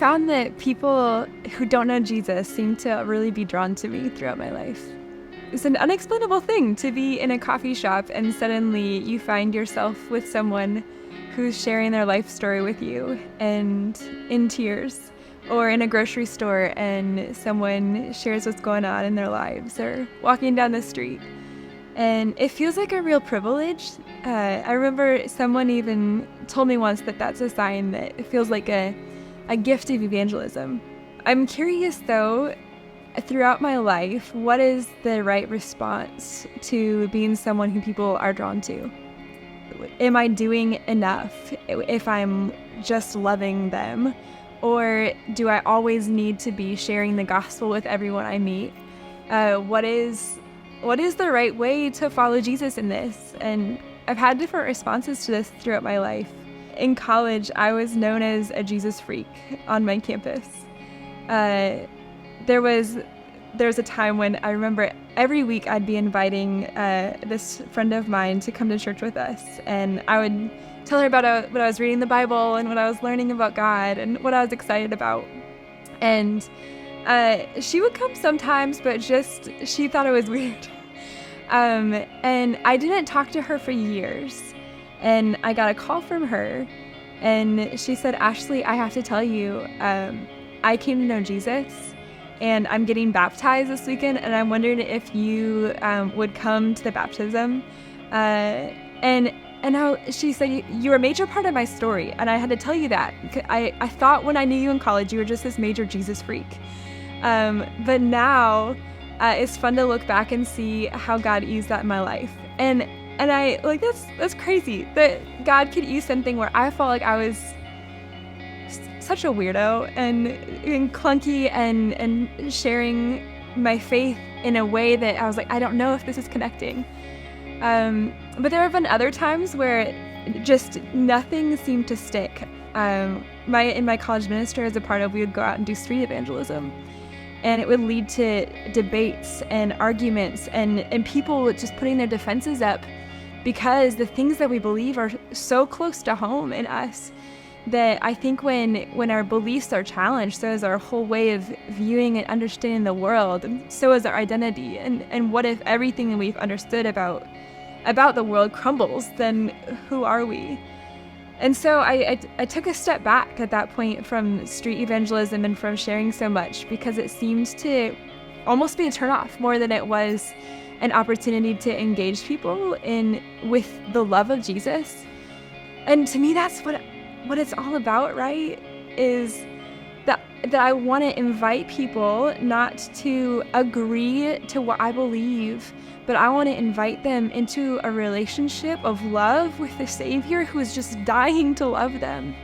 found that people who don't know Jesus seem to really be drawn to me throughout my life. It's an unexplainable thing to be in a coffee shop and suddenly you find yourself with someone who's sharing their life story with you and in tears, or in a grocery store and someone shares what's going on in their lives, or walking down the street. And it feels like a real privilege. I remember someone even told me once that that's a sign that it feels like a gift of evangelism. I'm curious though, throughout my life, what is the right response to being someone who people are drawn to? Am I doing enough if I'm just loving them? Or do I always need to be sharing the gospel with everyone I meet? What is the right way to follow Jesus in this? And I've had different responses to this throughout my life. In college, I was known as a Jesus freak on my campus. There was a time when I remember every week I'd be inviting this friend of mine to come to church with us, and I would tell her about what I was reading in the Bible and what I was learning about God and what I was excited about. And she would come sometimes, but she thought it was weird. And I didn't talk to her for years. And I got a call from her, and she said, "Ashley, I have to tell you, I came to know Jesus, and I'm getting baptized this weekend, and I'm wondering if you would come to the baptism." She said, "You're a major part of my story, and I had to tell you that. I thought when I knew you in college, you were just this major Jesus freak. But now it's fun to look back and see how God used that in my life." And I that's crazy that God could use something where I felt like I was such a weirdo and clunky and sharing my faith in a way that I was like, I don't know if this is connecting. But there have been other times where just nothing seemed to stick. In my college ministry as a part of, we would go out and do street evangelism. And it would lead to debates and arguments and people just putting their defenses up because the things that we believe are so close to home in us that I think when our beliefs are challenged, so is our whole way of viewing and understanding the world, and so is our identity. And what if everything that we've understood about the world crumbles, then who are we? And so I took a step back at that point from street evangelism and from sharing so much, because it seemed to almost be a turnoff more than it was an opportunity to engage people with the love of Jesus. And to me, that's what it's all about, right? Is that I want to invite people not to agree to what I believe, but I want to invite them into a relationship of love with the Savior who is just dying to love them.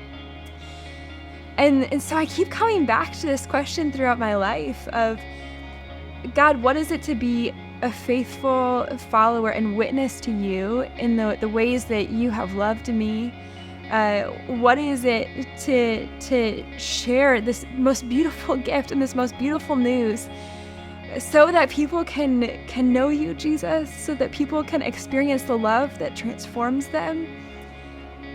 And so I keep coming back to this question throughout my life of, God, what is it to be a faithful follower and witness to you in the ways that you have loved me? What is it to share this most beautiful gift and this most beautiful news so that people can know you, Jesus, so that people can experience the love that transforms them?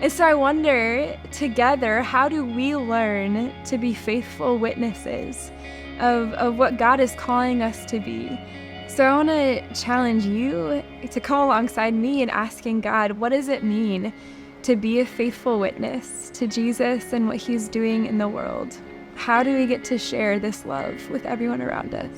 And so I wonder, together, how do we learn to be faithful witnesses of what God is calling us to be? So I want to challenge you to come alongside me in asking God, what does it mean to be a faithful witness to Jesus and what he's doing in the world? How do we get to share this love with everyone around us?